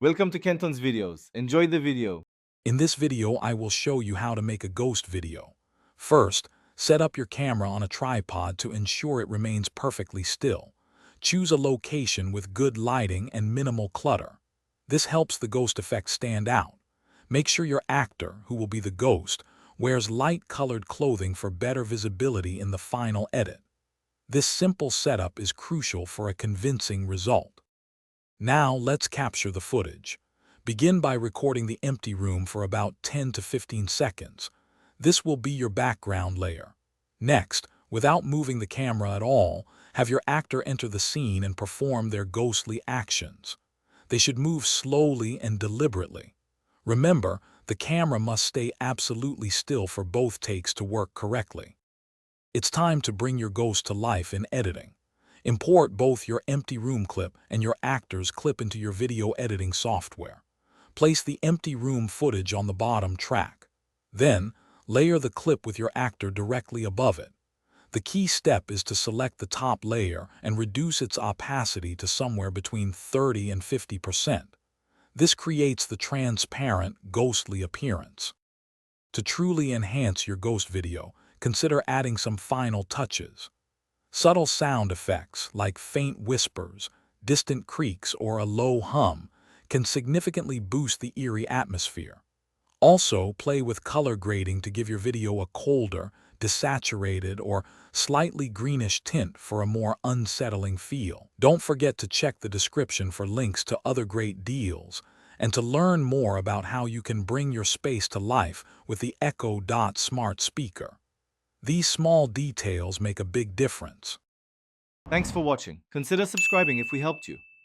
Welcome to Kenton's videos. Enjoy the video. In this video, I will show you how to make a ghost video. First, set up your camera on a tripod to ensure it remains perfectly still. Choose a location with good lighting and minimal clutter. This helps the ghost effect stand out. Make sure your actor, who will be the ghost, wears light-colored clothing for better visibility in the final edit. This simple setup is crucial for a convincing result. Now let's capture the footage. Begin by recording the empty room for about 10 to 15 seconds. This will be your background layer. Next, without moving the camera at all, have your actor enter the scene and perform their ghostly actions. They should move slowly and deliberately. Remember, the camera must stay absolutely still for both takes to work correctly. It's time to bring your ghost to life in editing. Import both your empty room clip and your actor's clip into your video editing software. Place the empty room footage on the bottom track. Then, layer the clip with your actor directly above it. The key step is to select the top layer and reduce its opacity to somewhere between 30 and 50%. This creates the transparent, ghostly appearance. To truly enhance your ghost video, consider adding some final touches. Subtle sound effects like faint whispers, distant creaks, or a low hum can significantly boost the eerie atmosphere. Also, play with color grading to give your video a colder, desaturated, or slightly greenish tint for a more unsettling feel. Don't forget to check the description for links to other great deals and to learn more about how you can bring your space to life with the Echo Dot smart speaker. These small details make a big difference. Thanks for watching. Consider subscribing if we helped you.